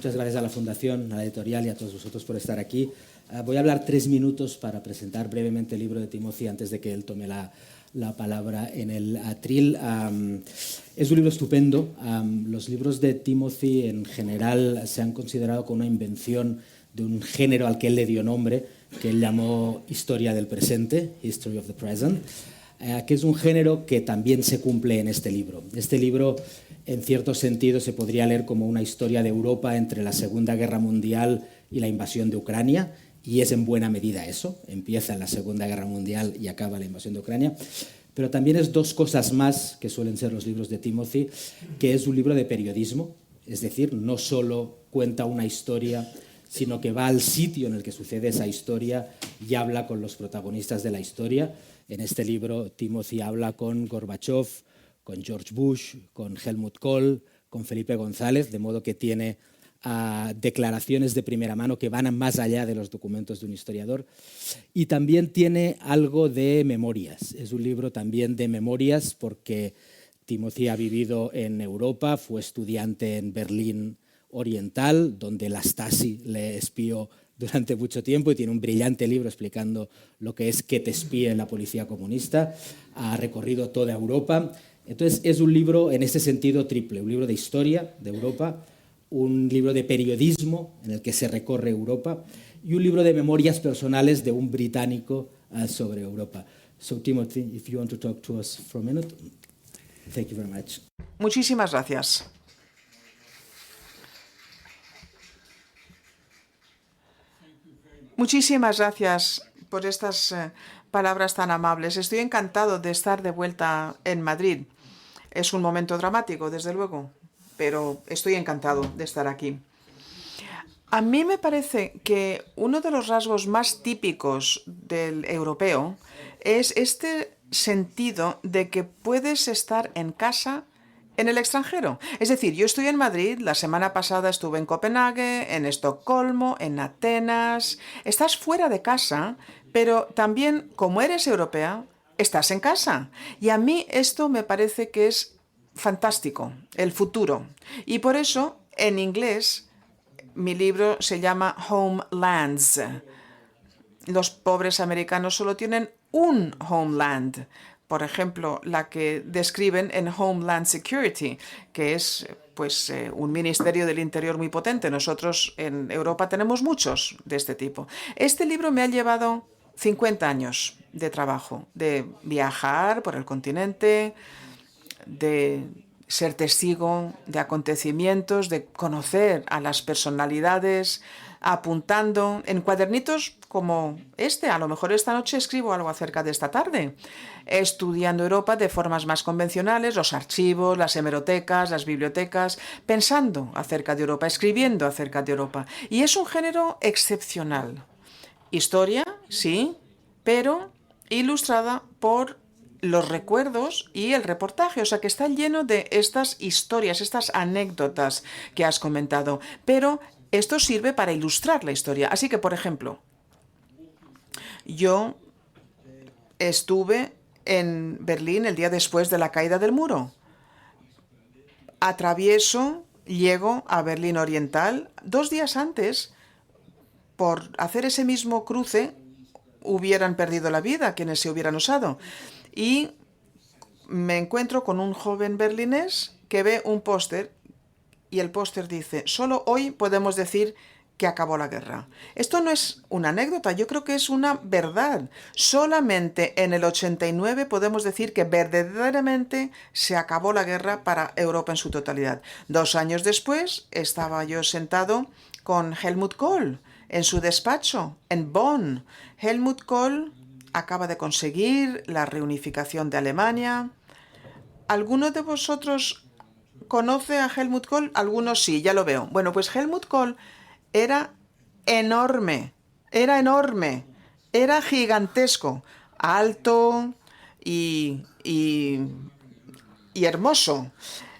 muchas gracias a la Fundación, a la editorial y a todos vosotros por estar aquí. Voy a hablar 3 minutos para presentar brevemente el libro de Timothy antes de que él tome la palabra en el atril. Es un libro estupendo. Los libros de Timothy en general se han considerado como una invención de un género al que él le dio nombre, que él llamó Historia del Presente, History of the Present, que es un género que también se cumple en este libro. Este libro, en cierto sentido, se podría leer como una historia de Europa entre la Segunda Guerra Mundial y la invasión de Ucrania, y es en buena medida eso. Empieza en la Segunda Guerra Mundial y acaba la invasión de Ucrania. Pero también es 2 cosas más que suelen ser los libros de Timothy, que es un libro de periodismo, es decir, no solo cuenta una historia, sino que va al sitio en el que sucede esa historia y habla con los protagonistas de la historia. En este libro, Timothy habla con Gorbachev, con George Bush, con Helmut Kohl, con Felipe González, de modo que tiene declaraciones de primera mano que van más allá de los documentos de un historiador. Y también tiene algo de memorias. Es un libro también de memorias porque Timothy ha vivido en Europa, fue estudiante en Berlín Oriental, donde la Stasi le espió durante mucho tiempo y tiene un brillante libro explicando lo que es que te espíe la policía comunista. Ha recorrido toda Europa. Entonces es un libro en ese sentido triple, un libro de historia de Europa, un libro de periodismo en el que se recorre Europa y un libro de memorias personales de un británico sobre Europa. So Timothy, if you want to talk to us for a minute. Thank you very much. Muchísimas gracias. Muchísimas gracias por estas palabras tan amables. Estoy encantado de estar de vuelta en Madrid. Es un momento dramático, desde luego, pero estoy encantado de estar aquí. A mí me parece que uno de los rasgos más típicos del europeo es este sentido de que puedes estar en casa en el extranjero. Es decir, yo estoy en Madrid, la semana pasada estuve en Copenhague, en Estocolmo, en Atenas. Estás fuera de casa, pero también, como eres europea, estás en casa. Y a mí esto me parece que es fantástico, el futuro. Y por eso, en inglés, mi libro se llama Homelands. Los pobres americanos solo tienen un homeland. Por ejemplo, la que describen en Homeland Security, que es un ministerio del interior muy potente. Nosotros en Europa tenemos muchos de este tipo. Este libro me ha llevado 50 años de trabajo, de viajar por el continente, de ser testigo de acontecimientos, de conocer a las personalidades, apuntando en cuadernitos como este. A lo mejor esta noche escribo algo acerca de esta tarde. Estudiando Europa de formas más convencionales, los archivos, las hemerotecas, las bibliotecas, pensando acerca de Europa, escribiendo acerca de Europa. Y es un género excepcional. Historia, sí, pero ilustrada por los recuerdos y el reportaje, o sea que está lleno de estas historias, estas anécdotas que has comentado, pero esto sirve para ilustrar la historia. Así que, por ejemplo, yo estuve en Berlín el día después de la caída del muro. Llego a Berlín Oriental 2 días antes. Por hacer ese mismo cruce, hubieran perdido la vida quienes se hubieran usado. Y me encuentro con un joven berlinés que ve un póster y el póster dice: solo hoy podemos decir que acabó la guerra. Esto no es una anécdota, yo creo que es una verdad. Solamente en el 89 podemos decir que verdaderamente se acabó la guerra para Europa en su totalidad. 2 años después estaba yo sentado con Helmut Kohl en su despacho en Bonn. Helmut Kohl acaba de conseguir la reunificación de Alemania. ¿Alguno de vosotros conoce a Helmut Kohl? Algunos sí, ya lo veo. Bueno, pues Helmut Kohl era enorme, era gigantesco, alto y hermoso.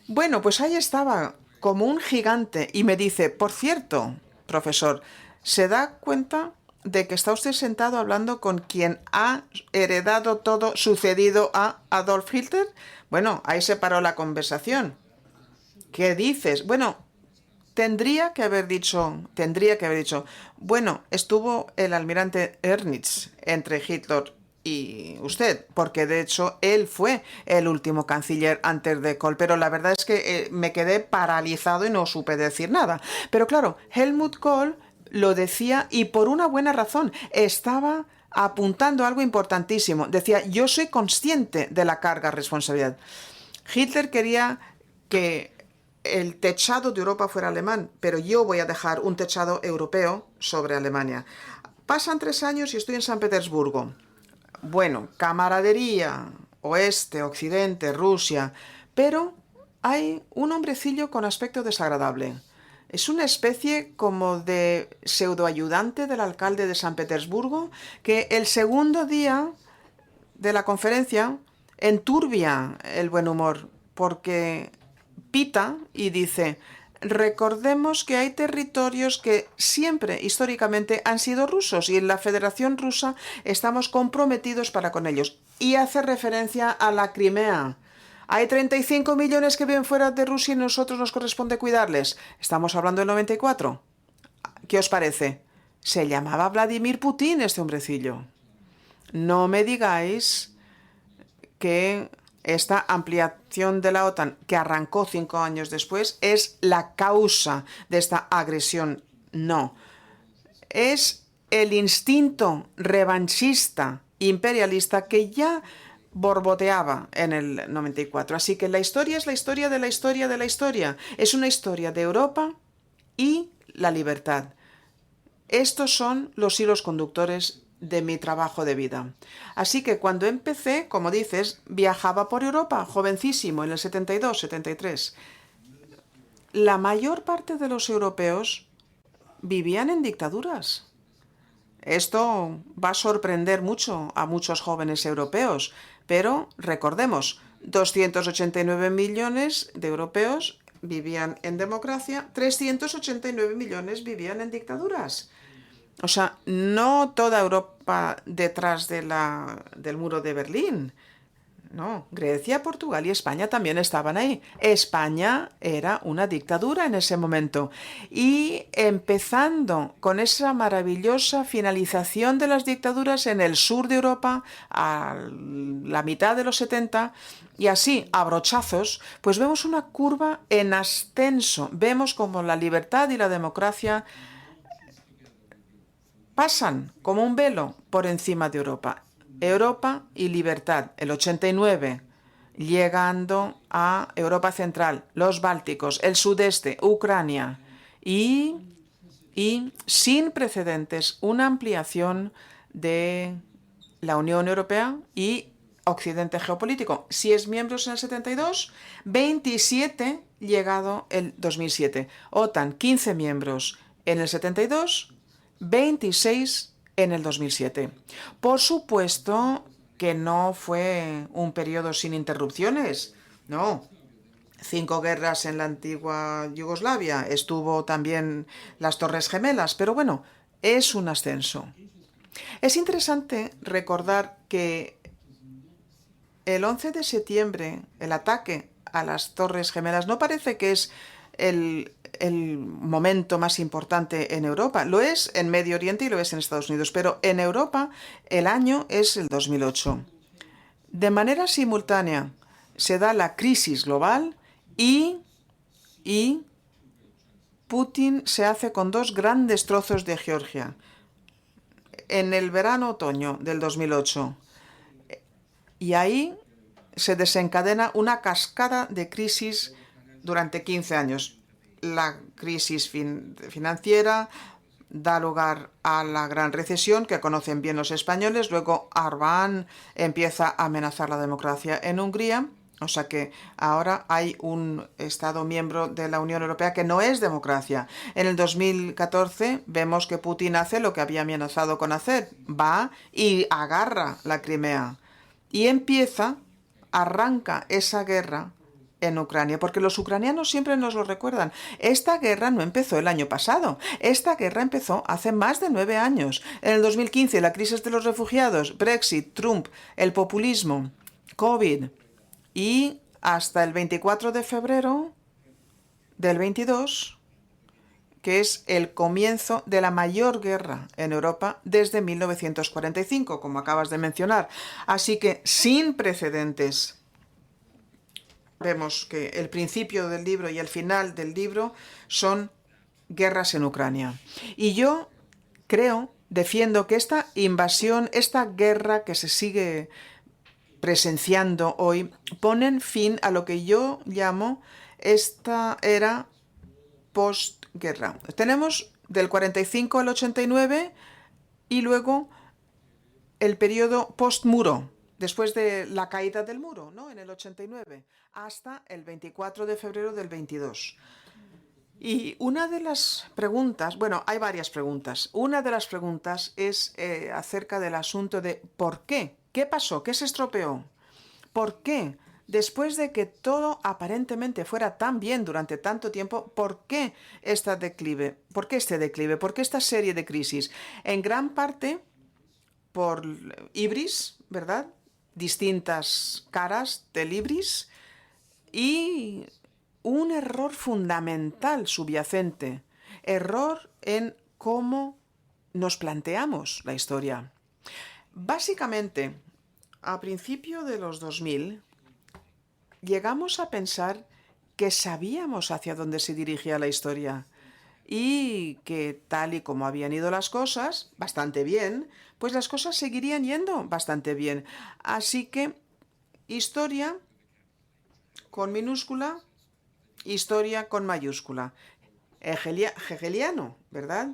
Bueno, pues ahí estaba, como un gigante, y me dice: por cierto, profesor, ¿se da cuenta de que está usted sentado hablando con quien ha heredado todo sucedido a Adolf Hitler? Bueno, ahí se paró la conversación. ¿Qué dices? Bueno, tendría que haber dicho, bueno, estuvo el almirante Ernitz entre Hitler y usted, porque de hecho él fue el último canciller antes de Kohl, pero la verdad es que me quedé paralizado y no supe decir nada. Pero claro, Helmut Kohl lo decía y por una buena razón. Estaba apuntando algo importantísimo. Decía, yo soy consciente de la carga de responsabilidad. Hitler quería que el techado de Europa fuera alemán, pero yo voy a dejar un techado europeo sobre Alemania. Pasan 3 años y estoy en San Petersburgo. Bueno, camaradería, oeste, occidente, Rusia, pero hay un hombrecillo con aspecto desagradable. Es una especie como de pseudoayudante del alcalde de San Petersburgo que el segundo día de la conferencia enturbia el buen humor porque pita y dice: recordemos que hay territorios que siempre históricamente han sido rusos y en la Federación Rusa estamos comprometidos para con ellos. Y hace referencia a la Crimea. Hay 35 millones que viven fuera de Rusia y nosotros nos corresponde cuidarles. Estamos hablando del 94. ¿Qué os parece? Se llamaba Vladimir Putin este hombrecillo. No me digáis que esta ampliación de la OTAN, que arrancó 5 años después, es la causa de esta agresión. No. Es el instinto revanchista imperialista que ya borboteaba en el 94. Así que la historia es la historia de la historia de la historia. Es una historia de Europa y la libertad. Estos son los hilos conductores de mi trabajo de vida. Así que cuando empecé, como dices, viajaba por Europa, jovencísimo, en el 72, 73. La mayor parte de los europeos vivían en dictaduras. Esto va a sorprender mucho a muchos jóvenes europeos, pero recordemos, 289 millones de europeos vivían en democracia, 389 millones vivían en dictaduras. O sea, no toda Europa detrás del muro de Berlín. No, Grecia, Portugal y España también estaban ahí. España era una dictadura en ese momento. Y empezando con esa maravillosa finalización de las dictaduras en el sur de Europa, a la mitad de los 70, y así, a brochazos, pues vemos una curva en ascenso. Vemos como la libertad y la democracia pasan como un velo por encima de Europa. Europa y libertad, el 89, llegando a Europa Central, los Bálticos, el sudeste, Ucrania y sin precedentes una ampliación de la Unión Europea y Occidente geopolítico. Si es miembros en el 72, 27 llegado el 2007. OTAN, 15 miembros en el 72, 26 en el 2007. Por supuesto que no fue un periodo sin interrupciones, no. 5 guerras en la antigua Yugoslavia, estuvo también las Torres Gemelas, pero bueno, es un ascenso. Es interesante recordar que el 11 de septiembre, el ataque a las Torres Gemelas, no parece que es el momento más importante en Europa. Lo es en Medio Oriente y lo es en Estados Unidos, pero en Europa el año es el 2008. De manera simultánea se da la crisis global y Putin se hace con 2 grandes trozos de Georgia en el verano-otoño del 2008. Y ahí se desencadena una cascada de crisis durante 15 años. La crisis financiera da lugar a la gran recesión que conocen bien los españoles. Luego Orbán empieza a amenazar la democracia en Hungría. O sea que ahora hay un Estado miembro de la Unión Europea que no es democracia. En el 2014 vemos que Putin hace lo que había amenazado con hacer. Va y agarra la Crimea. Y arranca esa guerra en Ucrania, porque los ucranianos siempre nos lo recuerdan. Esta guerra no empezó el año pasado, esta guerra empezó hace más de 9 años. En el 2015, la crisis de los refugiados, Brexit, Trump, el populismo, COVID, y hasta el 24 de febrero del 22, que es el comienzo de la mayor guerra en Europa desde 1945, como acabas de mencionar. Así que sin precedentes. Vemos que el principio del libro y el final del libro son guerras en Ucrania. Y yo defiendo que esta invasión, esta guerra que se sigue presenciando hoy, ponen fin a lo que yo llamo esta era postguerra. Tenemos del 45 al 89 y luego el periodo postmuro, después de la caída del muro, ¿no? En el 89, hasta el 24 de febrero del 22. Y una de las preguntas, bueno, hay varias preguntas. Una de las preguntas es acerca del asunto de ¿por qué? ¿Qué pasó? ¿Qué se estropeó? ¿Por qué? Después de que todo aparentemente fuera tan bien durante tanto tiempo, ¿por qué este declive? ¿Por qué este declive? ¿Por qué esta serie de crisis? En gran parte por ibris, ¿verdad? Distintas caras del ibris y un error fundamental subyacente, error en cómo nos planteamos la historia. Básicamente, a principio de los 2000, llegamos a pensar que sabíamos hacia dónde se dirigía la historia y que tal y como habían ido las cosas, bastante bien, pues las cosas seguirían yendo bastante bien. Así que historia con minúscula, historia con mayúscula. Hegeliano, ¿verdad?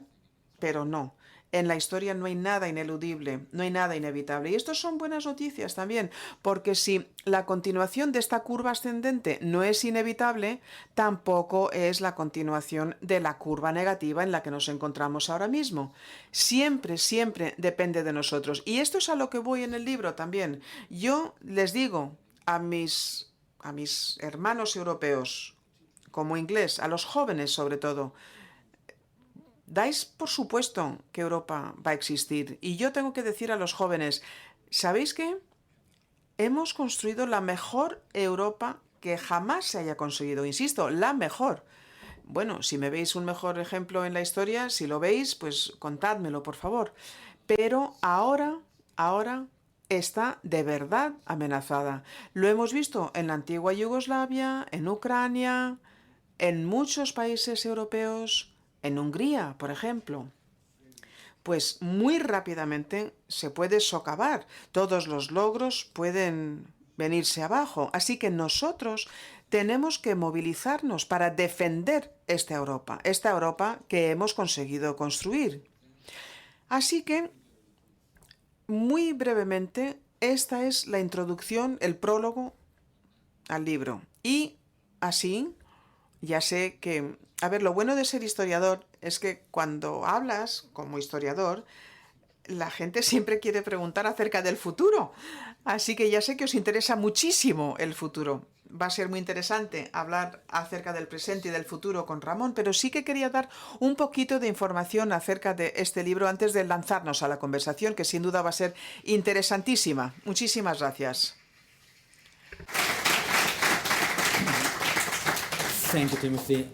Pero no. En la historia no hay nada ineludible, no hay nada inevitable. Y esto son buenas noticias también, porque si la continuación de esta curva ascendente no es inevitable, tampoco es la continuación de la curva negativa en la que nos encontramos ahora mismo. Siempre, siempre depende de nosotros. Y esto es a lo que voy en el libro también. Yo les digo a mis hermanos europeos, como inglés, a los jóvenes sobre todo, dais por supuesto que Europa va a existir. Y yo tengo que decir a los jóvenes, ¿sabéis qué? Hemos construido la mejor Europa que jamás se haya conseguido. Insisto, la mejor. Bueno, si me veis un mejor ejemplo en la historia, si lo veis, pues contádmelo, por favor. Pero ahora está de verdad amenazada. Lo hemos visto en la antigua Yugoslavia, en Ucrania, en muchos países europeos, en Hungría, por ejemplo. Pues muy rápidamente se puede socavar. Todos los logros pueden venirse abajo. Así que nosotros tenemos que movilizarnos para defender esta Europa que hemos conseguido construir. Así que, muy brevemente, esta es la introducción, el prólogo al libro. Y así, ya sé que, a ver, lo bueno de ser historiador es que cuando hablas como historiador, la gente siempre quiere preguntar acerca del futuro. Así que ya sé que os interesa muchísimo el futuro. Va a ser muy interesante hablar acerca del presente y del futuro con Ramón, pero sí que quería dar un poquito de información acerca de este libro antes de lanzarnos a la conversación, que sin duda va a ser interesantísima. Muchísimas gracias. Thank you, Timothy.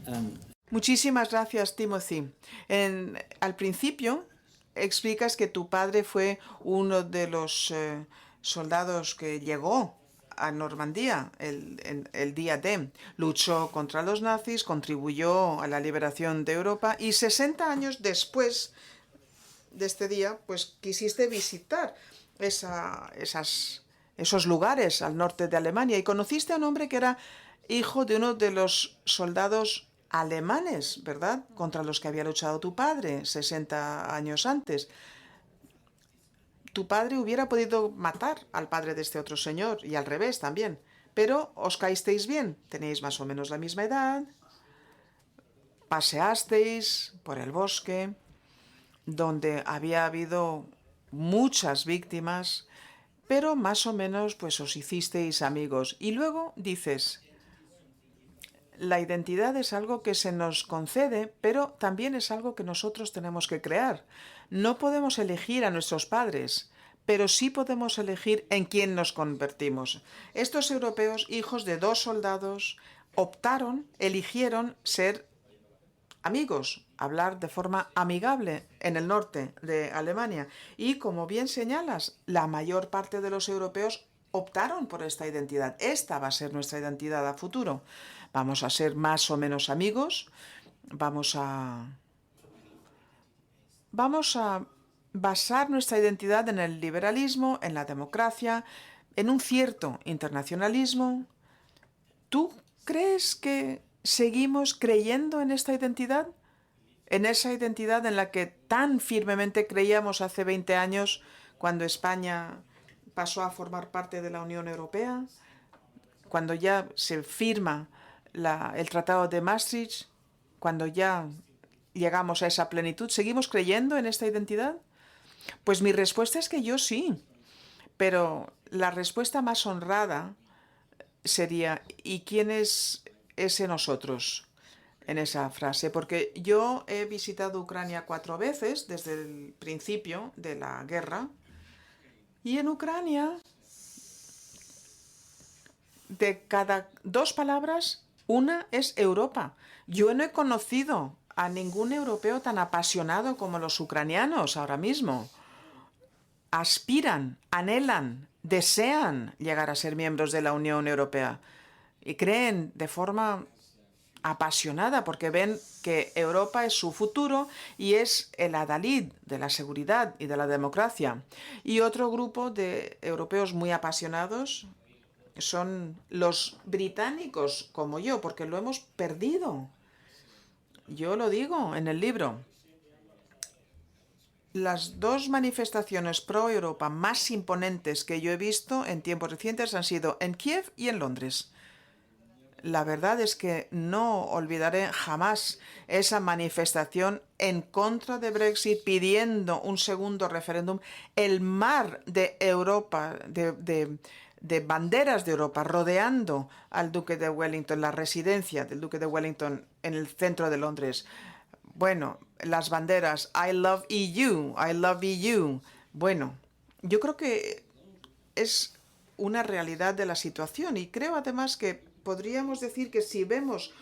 Muchísimas gracias, Timothy. Al principio explicas que tu padre fue uno de los soldados que llegó a Normandía el día D. Luchó contra los nazis, contribuyó a la liberación de Europa y 60 años después de este día, pues quisiste visitar esos lugares al norte de Alemania y conociste a un hombre que era hijo de uno de los soldados alemanes, ¿verdad?, contra los que había luchado tu padre 60 años antes. Tu padre hubiera podido matar al padre de este otro señor y al revés también, pero os caísteis bien, tenéis más o menos la misma edad, paseasteis por el bosque, donde había habido muchas víctimas, pero más o menos pues os hicisteis amigos. Y luego dices, la identidad es algo que se nos concede, pero también es algo que nosotros tenemos que crear. No podemos elegir a nuestros padres, pero sí podemos elegir en quién nos convertimos. Estos europeos, hijos de dos soldados, eligieron ser amigos, hablar de forma amigable en el norte de Alemania. Y como bien señalas, la mayor parte de los europeos optaron por esta identidad. Esta va a ser nuestra identidad a futuro. Vamos a ser más o menos amigos, vamos a basar nuestra identidad en el liberalismo, en la democracia, en un cierto internacionalismo. ¿Tú crees que seguimos creyendo en esta identidad? En esa identidad en la que tan firmemente creíamos hace 20 años cuando España pasó a formar parte de la Unión Europea, cuando ya se firma el Tratado de Maastricht, cuando ya llegamos a esa plenitud. ¿Seguimos creyendo en esta identidad? Pues mi respuesta es que yo sí, pero la respuesta más honrada sería ¿y quién es ese nosotros? En esa frase, porque yo he visitado Ucrania 4 veces desde el principio de la guerra y en Ucrania de cada 2 palabras una es Europa. Yo no he conocido a ningún europeo tan apasionado como los ucranianos ahora mismo. Aspiran, anhelan, desean llegar a ser miembros de la Unión Europea y creen de forma apasionada porque ven que Europa es su futuro y es el adalid de la seguridad y de la democracia. Y otro grupo de europeos muy apasionados son los británicos como yo, porque lo hemos perdido. Yo lo digo en el libro. Las 2 manifestaciones pro Europa más imponentes que yo he visto en tiempos recientes han sido en Kiev y en Londres. La verdad es que no olvidaré jamás esa manifestación en contra de Brexit, pidiendo un segundo referéndum. El mar de Europa, de banderas de Europa, rodeando al Duque de Wellington, la residencia del Duque de Wellington en el centro de Londres. Bueno, las banderas I love EU, I love EU. Bueno, yo creo que es una realidad de la situación y creo además que podríamos decir que si vemos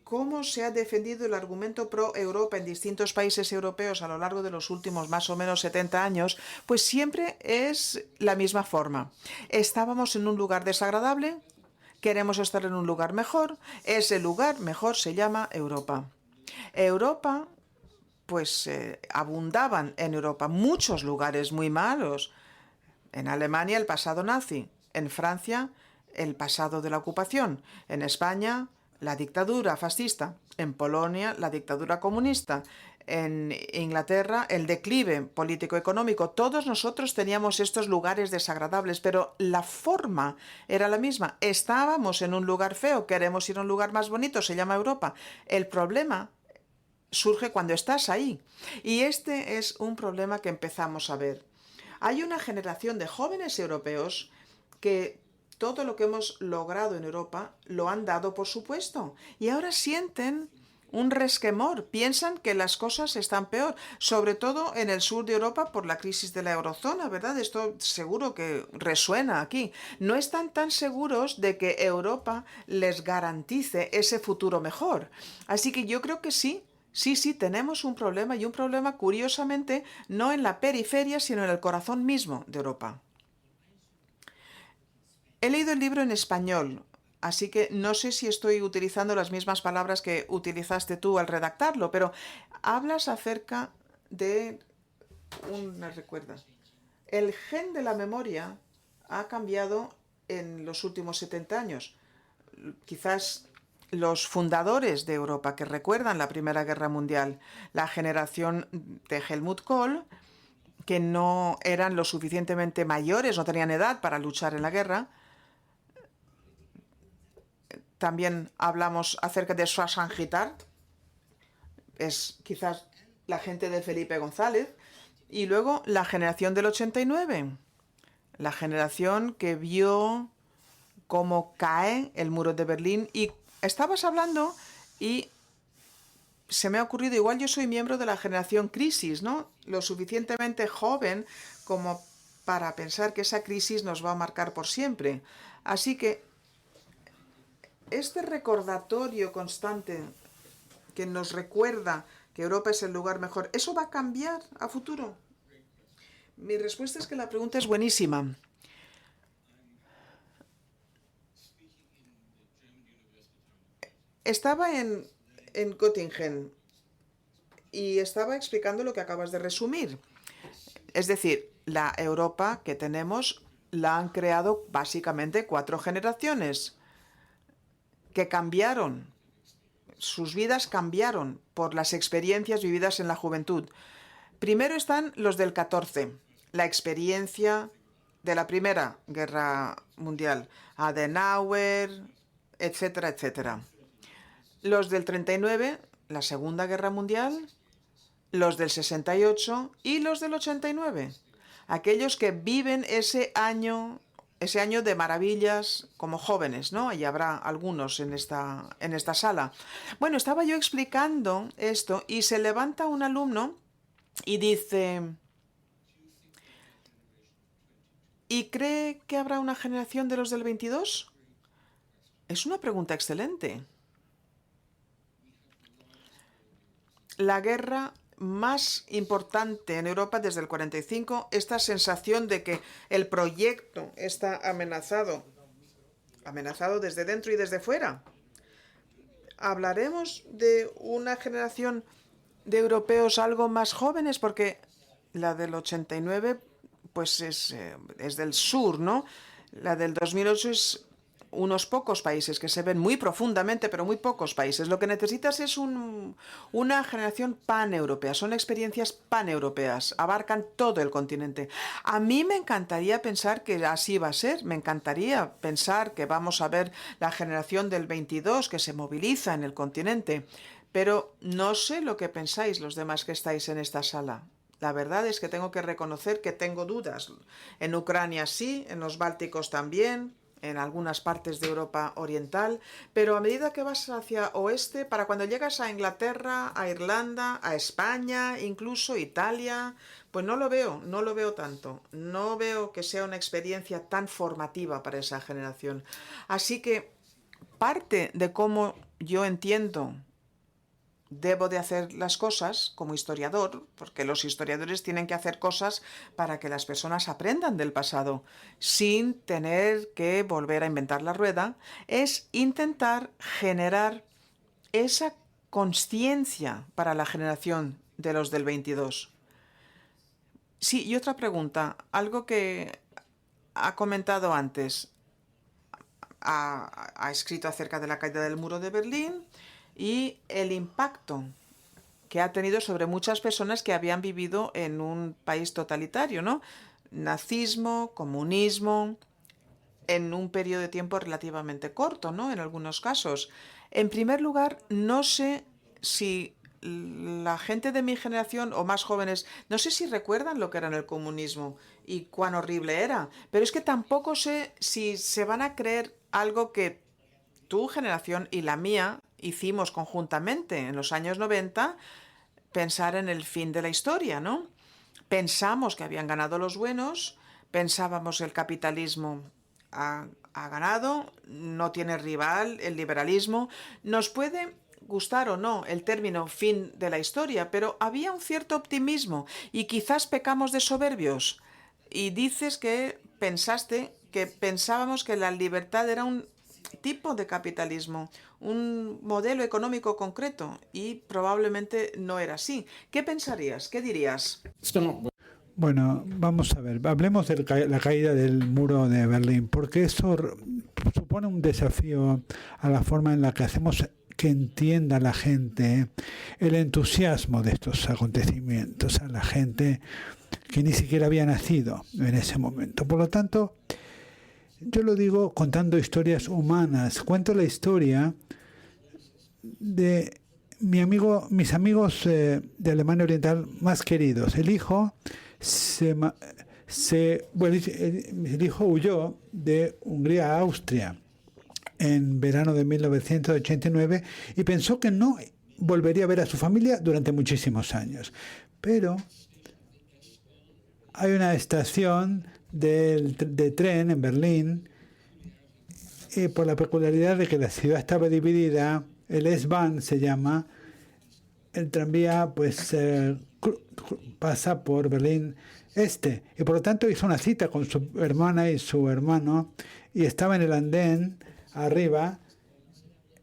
cómo se ha defendido el argumento pro Europa en distintos países europeos a lo largo de los últimos más o menos 70 años, pues siempre es la misma forma. Estábamos en un lugar desagradable, queremos estar en un lugar mejor, ese lugar mejor se llama Europa. Europa, pues abundaban en Europa muchos lugares muy malos. En Alemania el pasado nazi, en Francia el pasado de la ocupación, en España la dictadura fascista, en Polonia la dictadura comunista, en Inglaterra el declive político-económico. Todos nosotros teníamos estos lugares desagradables, pero la forma era la misma. Estábamos en un lugar feo, queremos ir a un lugar más bonito, se llama Europa. El problema surge cuando estás ahí. Y este es un problema que empezamos a ver. Hay una generación de jóvenes europeos que todo lo que hemos logrado en Europa lo han dado por supuesto. Y ahora sienten un resquemor, piensan que las cosas están peor, sobre todo en el sur de Europa por la crisis de la eurozona, ¿verdad? Esto seguro que resuena aquí. No están tan seguros de que Europa les garantice ese futuro mejor. Así que yo creo que sí. Sí, tenemos un problema y un problema curiosamente no en la periferia, sino en el corazón mismo de Europa. He leído el libro en español, así que no sé si estoy utilizando las mismas palabras que utilizaste tú al redactarlo, pero hablas acerca de me recuerda. El gen de la memoria ha cambiado en los últimos 70 años. Quizás los fundadores de Europa que recuerdan la Primera Guerra Mundial, la generación de Helmut Kohl, que no eran lo suficientemente mayores, no tenían edad para luchar en la guerra. También hablamos acerca de Schwarzenegger Gittard, es quizás la gente de Felipe González, y luego la generación del 89, la generación que vio cómo cae el muro de Berlín. Y estabas hablando y se me ha ocurrido, igual yo soy miembro de la generación crisis, ¿no? Lo suficientemente joven como para pensar que esa crisis nos va a marcar por siempre. Así que este recordatorio constante que nos recuerda que Europa es el lugar mejor, ¿eso va a cambiar a futuro? Mi respuesta es que la pregunta es buenísima. Estaba en Göttingen y estaba explicando lo que acabas de resumir. Es decir, la Europa que tenemos la han creado básicamente 4 generaciones que cambiaron, sus vidas cambiaron por las experiencias vividas en la juventud. Primero están los del 14, la experiencia de la Primera Guerra Mundial, Adenauer, etcétera, etcétera. Los del 39, la Segunda Guerra Mundial, los del 68 y los del 89. Aquellos que viven ese año de maravillas como jóvenes, ¿no? Y habrá algunos en esta sala. Bueno, estaba yo explicando esto y se levanta un alumno y dice, ¿y cree que habrá una generación de los del 22? Es una pregunta excelente. La guerra más importante en Europa desde el 45, esta sensación de que el proyecto está amenazado desde dentro y desde fuera. ¿Hablaremos de una generación de europeos algo más jóvenes? Porque la del 89 pues es del sur, ¿no? La del 2008 es unos pocos países que se ven muy profundamente, pero muy pocos países. Lo que necesitas es una generación paneuropea. Son experiencias paneuropeas. Abarcan todo el continente. A mí me encantaría pensar que así va a ser. Me encantaría pensar que vamos a ver la generación del 22 que se moviliza en el continente. Pero no sé lo que pensáis los demás que estáis en esta sala. La verdad es que tengo que reconocer que tengo dudas. En Ucrania sí, en los Bálticos también, en algunas partes de Europa Oriental, pero a medida que vas hacia oeste, para cuando llegas a Inglaterra, a Irlanda, a España, incluso Italia, pues no lo veo tanto. No veo que sea una experiencia tan formativa para esa generación. Así que parte de cómo yo entiendo debo de hacer las cosas como historiador, porque los historiadores tienen que hacer cosas para que las personas aprendan del pasado, sin tener que volver a inventar la rueda, es intentar generar esa conciencia para la generación de los del 22. Sí, y otra pregunta, algo que ha comentado antes. Ha escrito acerca de la caída del muro de Berlín y el impacto que ha tenido sobre muchas personas que habían vivido en un país totalitario, ¿no? Nazismo, comunismo, en un periodo de tiempo relativamente corto, ¿no? En algunos casos. En primer lugar, no sé si la gente de mi generación o más jóvenes, no sé si recuerdan lo que era el comunismo y cuán horrible era, pero es que tampoco sé si se van a creer algo que tu generación y la mía hicimos conjuntamente en los años 90, pensar en el fin de la historia, ¿no? Pensamos que habían ganado los buenos, pensábamos que el capitalismo ha ganado, no tiene rival, el liberalismo. Nos puede gustar o no el término fin de la historia, pero había un cierto optimismo y quizás pecamos de soberbios. Y dices que pensábamos que la libertad era un tipo de capitalismo, un modelo económico concreto, y probablemente no era así. ¿Qué pensarías? ¿Qué dirías? Bueno, vamos a ver, hablemos de la caída del muro de Berlín, porque eso supone un desafío a la forma en la que hacemos que entienda la gente el entusiasmo de estos acontecimientos, a la gente que ni siquiera había nacido en ese momento. Por lo tanto, yo lo digo contando historias humanas. Cuento la historia de mis amigos de Alemania Oriental más queridos. El hijo el hijo huyó de Hungría a Austria en verano de 1989 y pensó que no volvería a ver a su familia durante muchísimos años. Pero hay una estación de tren en Berlín y por la peculiaridad de que la ciudad estaba dividida, el S-Bahn se llama, el tranvía pues pasa por Berlín Este, y por lo tanto hizo una cita con su hermana y su hermano, y estaba en el andén arriba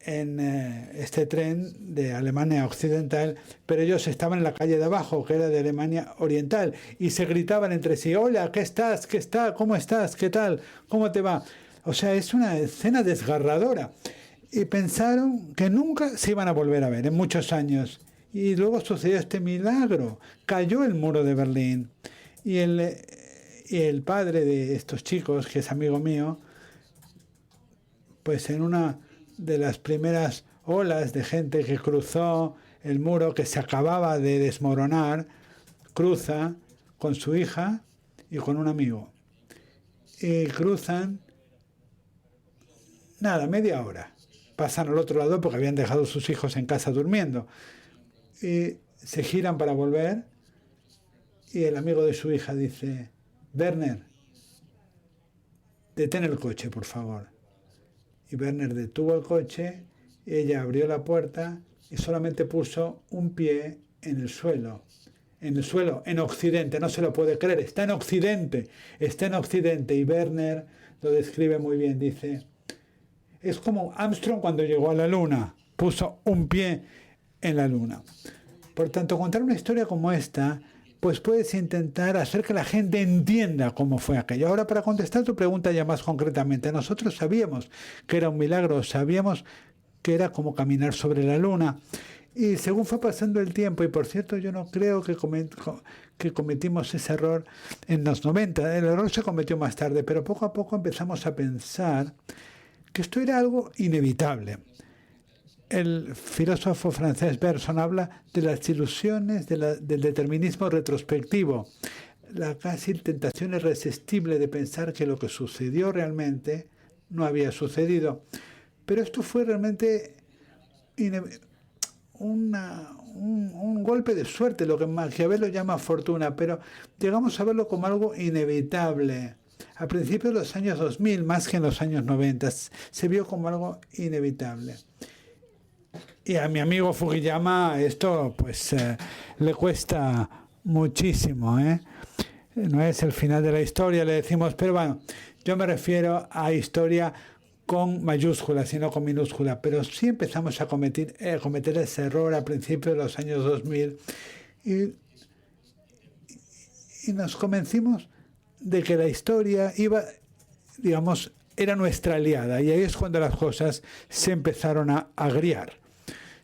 en este tren de Alemania Occidental, pero ellos estaban en la calle de abajo, que era de Alemania Oriental, y se gritaban entre sí: hola, ¿qué estás? ¿Qué está? ¿Cómo estás? ¿Qué tal? ¿Cómo te va? O sea, es una escena desgarradora. Y pensaron que nunca se iban a volver a ver en muchos años. Y luego sucedió este milagro. Cayó el muro de Berlín. Y el padre de estos chicos, que es amigo mío, pues en una de las primeras olas de gente que cruzó el muro, que se acababa de desmoronar, cruza con su hija y con un amigo. Y cruzan, nada, media hora. Pasan al otro lado porque habían dejado sus hijos en casa durmiendo. Y se giran para volver, y el amigo de su hija dice: Werner, detén el coche, por favor. Y Werner detuvo el coche, ella abrió la puerta y solamente puso un pie en el suelo. En el suelo, en Occidente, no se lo puede creer, está en Occidente. Y Werner lo describe muy bien, dice: es como Armstrong cuando llegó a la Luna, puso un pie en la Luna. Por tanto, contar una historia como esta, pues puedes intentar hacer que la gente entienda cómo fue aquello. Ahora, para contestar tu pregunta ya más concretamente, nosotros sabíamos que era un milagro, sabíamos que era como caminar sobre la Luna. Y según fue pasando el tiempo, y por cierto, yo no creo que cometimos ese error en los 90, el error se cometió más tarde, pero poco a poco empezamos a pensar que esto era algo inevitable. El filósofo francés Bergson habla de las ilusiones del determinismo retrospectivo, la casi tentación irresistible de pensar que lo que sucedió realmente no había sucedido. Pero esto fue realmente un golpe de suerte, lo que Maquiavelo llama fortuna, pero llegamos a verlo como algo inevitable. A principios de los años 2000, más que en los años 90, se vio como algo inevitable. Y a mi amigo Fukuyama esto pues le cuesta muchísimo, ¿eh? No es el final de la historia, le decimos, pero bueno, yo me refiero a historia con mayúsculas y no con minúsculas, pero sí empezamos a cometer ese error a principios de los años 2000 y nos convencimos de que la historia era nuestra aliada, y ahí es cuando las cosas se empezaron a agriar.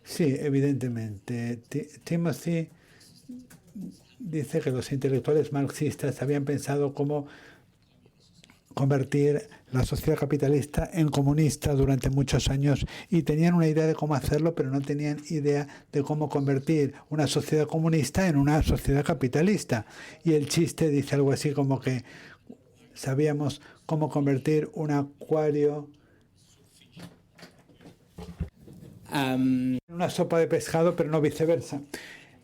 Sí, evidentemente. Timothy dice que los intelectuales marxistas habían pensado cómo convertir la sociedad capitalista en comunista durante muchos años, y tenían una idea de cómo hacerlo, pero no tenían idea de cómo convertir una sociedad comunista en una sociedad capitalista. Y el chiste dice algo así como que sabíamos cómo convertir un acuario en una sopa de pescado, pero no viceversa.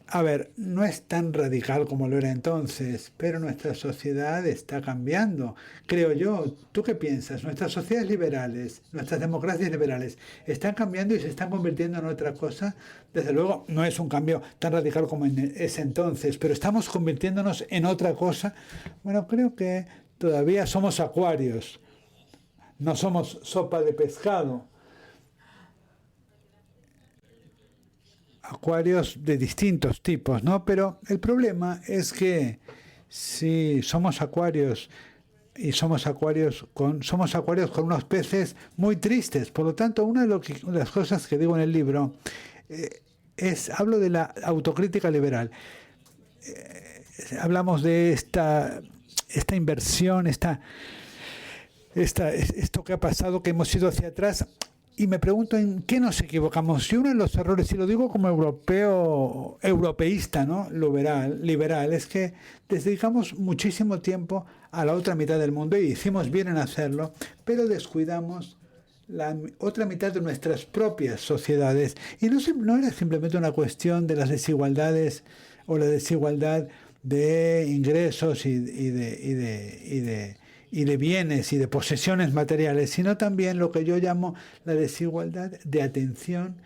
A ver, no es tan radical como lo era entonces, pero nuestra sociedad está cambiando, creo yo. ¿Tú qué piensas? Nuestras sociedades liberales, nuestras democracias liberales, ¿están cambiando y se están convirtiendo en otra cosa? Desde luego, no es un cambio tan radical como en ese entonces, pero estamos convirtiéndonos en otra cosa. Bueno, creo que todavía somos acuarios, no somos sopa de pescado. Acuarios de distintos tipos, ¿no? Pero el problema es que si somos acuarios y somos acuarios con unos peces muy tristes. Por lo tanto, una de las cosas que digo en el libro hablo de la autocrítica liberal. Hablamos de esta inversión, esto que ha pasado, que hemos ido hacia atrás. Y me pregunto en qué nos equivocamos. Y uno de los errores, y lo digo como europeísta, ¿no? Liberal, es que dedicamos muchísimo tiempo a la otra mitad del mundo, y hicimos bien en hacerlo, pero descuidamos la otra mitad de nuestras propias sociedades. Y no era simplemente una cuestión de las desigualdades o la desigualdad de ingresos y de bienes y de posesiones materiales, sino también lo que yo llamo la desigualdad de atención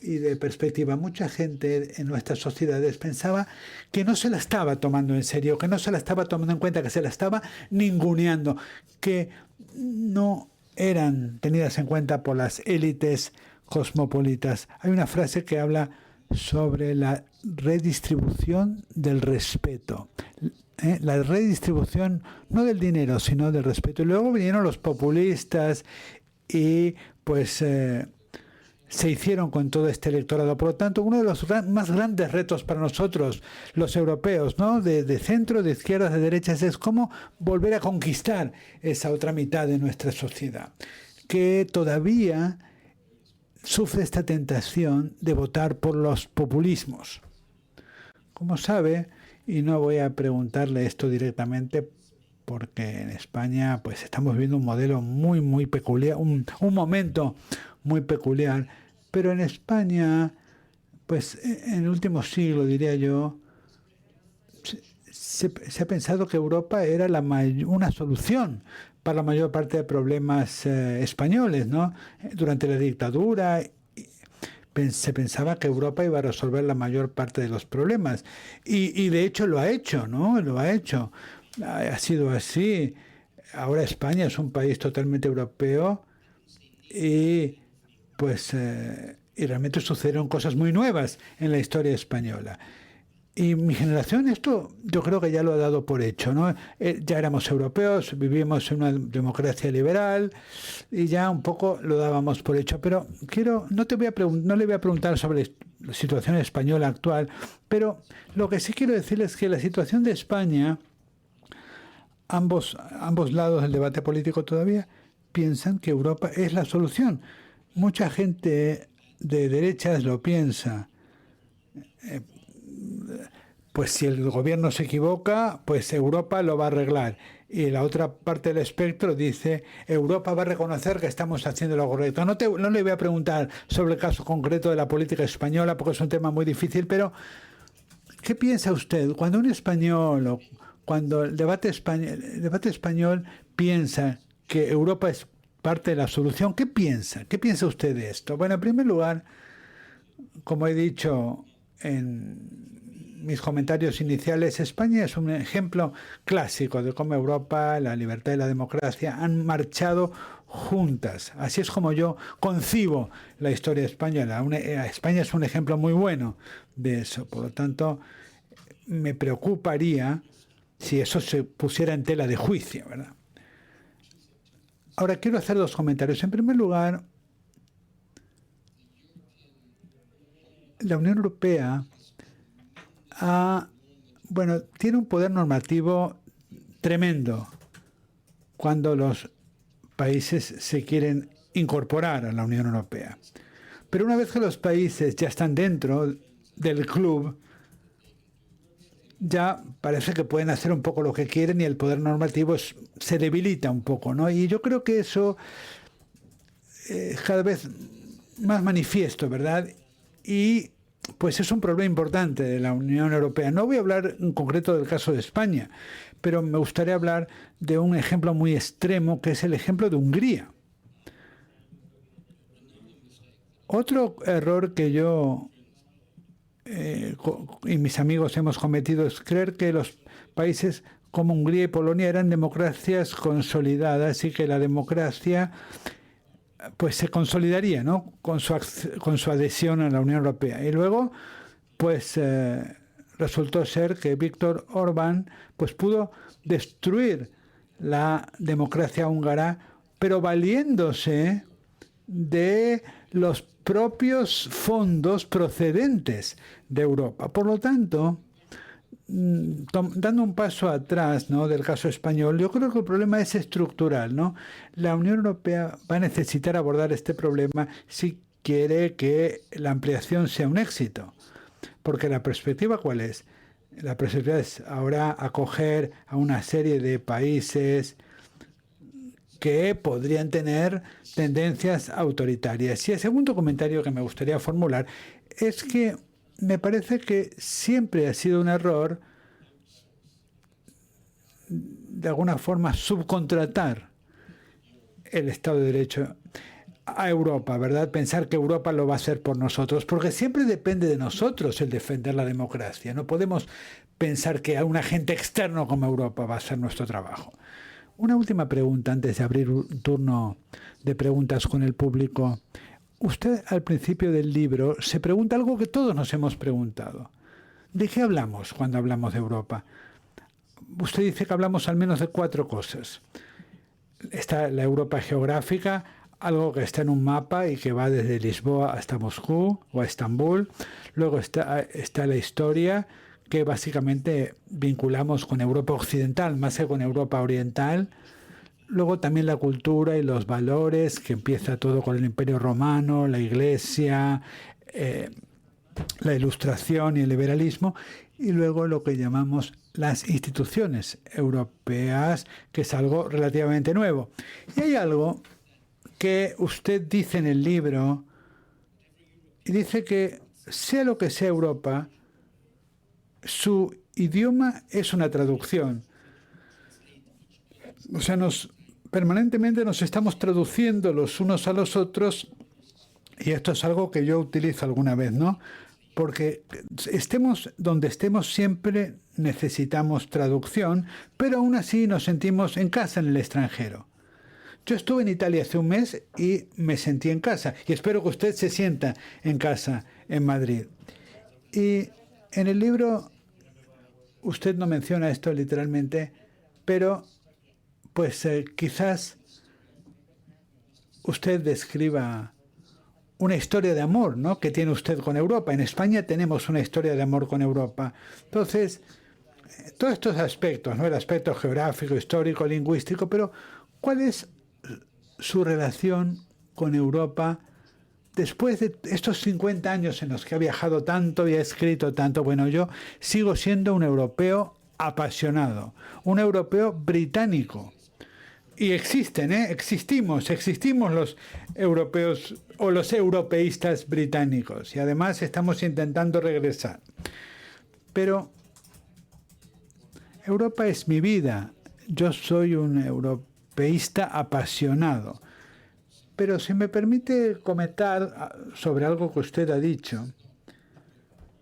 y de perspectiva. Mucha gente en nuestras sociedades pensaba que no se la estaba tomando en serio, que no se la estaba tomando en cuenta, que se la estaba ninguneando, que no eran tenidas en cuenta por las élites cosmopolitas. Hay una frase que habla sobre la redistribución del respeto. La redistribución no del dinero, sino del respeto. Y luego vinieron los populistas y pues se hicieron con todo este electorado. Por lo tanto, uno de los más grandes retos para nosotros, los europeos, ¿no? de centro, de izquierdas, de derechas, es cómo volver a conquistar esa otra mitad de nuestra sociedad, que todavía sufre esta tentación de votar por los populismos. Como sabe, y no voy a preguntarle esto directamente, porque en España pues estamos viviendo un modelo muy peculiar, un momento muy peculiar, pero en España, pues en el último siglo, diría yo, se ha pensado que Europa era una solución para la mayor parte de problemas españoles, ¿no? Durante la dictadura se pensaba que Europa iba a resolver la mayor parte de los problemas y de hecho lo ha hecho, ¿no? Lo ha hecho. Ha sido así. Ahora España es un país totalmente europeo y pues y realmente sucedieron cosas muy nuevas en la historia española. Y mi generación esto yo creo que ya lo ha dado por hecho, ¿no? Ya éramos europeos, vivíamos en una democracia liberal y ya un poco lo dábamos por hecho. Pero no le voy a preguntar sobre la situación española actual, pero lo que sí quiero decirles es que la situación de España, ambos lados del debate político todavía piensan que Europa es la solución. Mucha gente de derechas lo piensa. Pues si el gobierno se equivoca, pues Europa lo va a arreglar. Y la otra parte del espectro dice, Europa va a reconocer que estamos haciendo lo correcto. No le voy a preguntar sobre el caso concreto de la política española, porque es un tema muy difícil, pero ¿qué piensa usted cuando un español o cuando el debate español piensa que Europa es parte de la solución? ¿Qué piensa? ¿Qué piensa usted de esto? Bueno, en primer lugar, como he dicho en mis comentarios iniciales, España es un ejemplo clásico de cómo Europa, la libertad y la democracia han marchado juntas. Así es como yo concibo la historia española. España es un ejemplo muy bueno de eso. Por lo tanto, me preocuparía si eso se pusiera en tela de juicio, ¿verdad? Ahora, quiero hacer dos comentarios. En primer lugar, la Unión Europea tiene un poder normativo tremendo cuando los países se quieren incorporar a la Unión Europea. Pero una vez que los países ya están dentro del club, ya parece que pueden hacer un poco lo que quieren y el poder normativo se debilita un poco, ¿no? Y yo creo que eso es cada vez más manifiesto, ¿verdad? Y pues es un problema importante de la Unión Europea. No voy a hablar en concreto del caso de España, pero me gustaría hablar de un ejemplo muy extremo, que es el ejemplo de Hungría. Otro error que yo y mis amigos hemos cometido es creer que los países como Hungría y Polonia eran democracias consolidadas y que la democracia pues se consolidaría, ¿no? con su adhesión a la Unión Europea. Y luego pues resultó ser que Víctor Orbán pues pudo destruir la democracia húngara, pero valiéndose de los propios fondos procedentes de Europa. Por lo tanto, dando un paso atrás, ¿no?, del caso español, yo creo que el problema es estructural, ¿no? La Unión Europea va a necesitar abordar este problema si quiere que la ampliación sea un éxito. Porque la perspectiva, ¿cuál es? La perspectiva es ahora acoger a una serie de países que podrían tener tendencias autoritarias. Y el segundo comentario que me gustaría formular es que me parece que siempre ha sido un error, de alguna forma, subcontratar el Estado de Derecho. a Europa, ¿verdad? Pensar que Europa lo va a hacer por nosotros, porque siempre depende de nosotros el defender la democracia. No podemos pensar que a un agente externo como Europa va a hacer nuestro trabajo. Una última pregunta antes de abrir un turno de preguntas con el público. Usted al principio del libro se pregunta algo que todos nos hemos preguntado. ¿De qué hablamos cuando hablamos de Europa? Usted dice que hablamos al menos de 4 cosas. Está la Europa geográfica, algo que está en un mapa y que va desde Lisboa hasta Moscú o a Estambul. Luego está la historia, que básicamente vinculamos con Europa occidental más que con Europa oriental. Luego también la cultura y los valores, que empieza todo con el Imperio Romano, la Iglesia, la Ilustración y el liberalismo. Y luego lo que llamamos las instituciones europeas, que es algo relativamente nuevo. Y hay algo que usted dice en el libro, y dice que sea lo que sea Europa, su idioma es una traducción. O sea, permanentemente nos estamos traduciendo los unos a los otros, y esto es algo que yo utilizo alguna vez, ¿no? Porque estemos donde estemos siempre necesitamos traducción, pero aún así nos sentimos en casa en el extranjero. Yo estuve en Italia hace un mes y me sentí en casa, y espero que usted se sienta en casa en Madrid. Y en el libro usted no menciona esto literalmente, pero pues quizás usted describa una historia de amor, ¿no?, que tiene usted con Europa. En España tenemos una historia de amor con Europa. Entonces, todos estos aspectos, ¿no?, el aspecto geográfico, histórico, lingüístico, pero ¿cuál es su relación con Europa después de estos 50 años en los que ha viajado tanto y ha escrito tanto? Bueno, yo sigo siendo un europeo apasionado, un europeo británico. Y existimos los europeos o los europeístas británicos. Y además estamos intentando regresar. Pero Europa es mi vida. Yo soy un europeísta apasionado. Pero si me permite comentar sobre algo que usted ha dicho,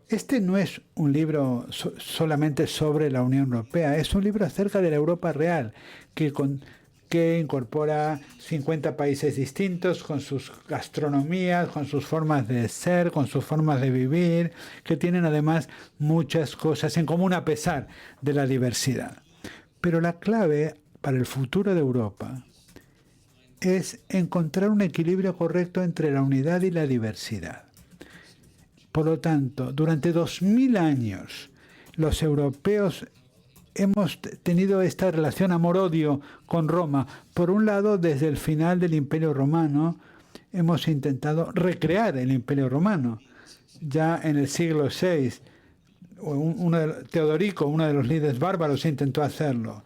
este no es un libro solamente sobre la Unión Europea, es un libro acerca de la Europa real, que incorpora 50 países distintos, con sus gastronomías, con sus formas de ser, con sus formas de vivir, que tienen además muchas cosas en común a pesar de la diversidad. Pero la clave para el futuro de Europa es encontrar un equilibrio correcto entre la unidad y la diversidad. Por lo tanto, durante 2000 años, los europeos hemos tenido esta relación amor-odio con Roma. Por un lado, desde el final del Imperio Romano, hemos intentado recrear el Imperio Romano. Ya en el siglo VI, Teodorico, uno de los líderes bárbaros, intentó hacerlo.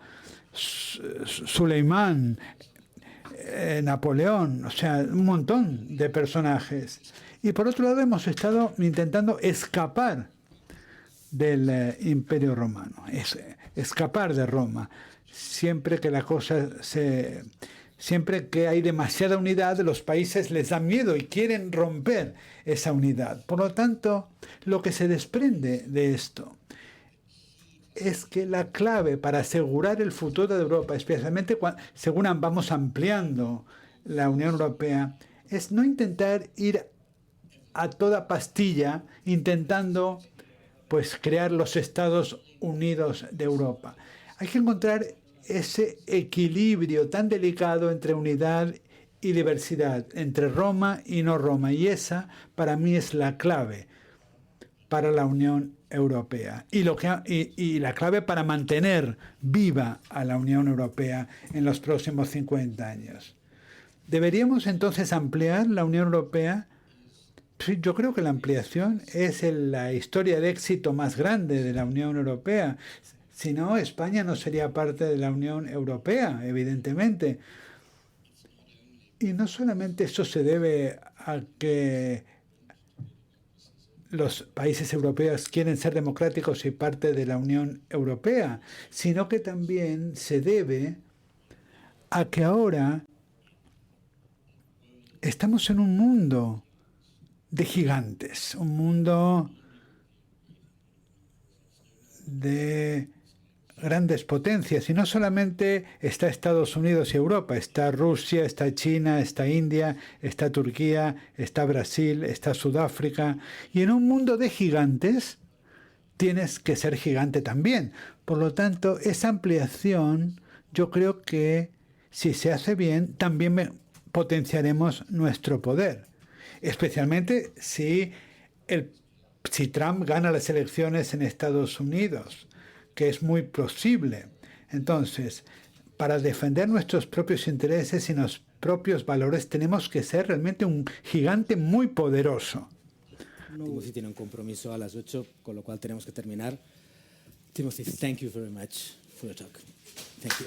Suleimán, Napoleón, o sea, un montón de personajes. Y por otro lado, hemos estado intentando escapar del Imperio Romano, escapar de Roma. Siempre que hay demasiada unidad, los países les dan miedo y quieren romper esa unidad. Por lo tanto, lo que se desprende de esto es que la clave para asegurar el futuro de Europa, especialmente según vamos ampliando la Unión Europea, es no intentar ir a toda pastilla intentando pues crear los Estados Unidos de Europa. Hay que encontrar ese equilibrio tan delicado entre unidad y diversidad, entre Roma y no Roma, y esa para mí es la clave para la Unión Europea y la clave para mantener viva a la Unión Europea en los próximos 50 años. ¿Deberíamos entonces ampliar la Unión Europea? Sí, yo creo que la ampliación es la historia de éxito más grande de la Unión Europea. Si no, España no sería parte de la Unión Europea, evidentemente. Y no solamente eso se debe a que los países europeos quieren ser democráticos y parte de la Unión Europea, sino que también se debe a que ahora estamos en un mundo de gigantes, un mundo de grandes potencias, y no solamente está Estados Unidos y Europa, está Rusia, está China, está India, está Turquía, está Brasil, está Sudáfrica, y en un mundo de gigantes tienes que ser gigante también. Por lo tanto, esa ampliación, yo creo que si se hace bien, también potenciaremos nuestro poder, especialmente si Trump gana las elecciones en Estados Unidos, que es muy posible. Entonces, para defender nuestros propios intereses y los propios valores, tenemos que ser realmente un gigante muy poderoso. Timothy tiene un compromiso a las 8, con lo cual tenemos que terminar. Timothy, thank you very much for your talk. Thank you.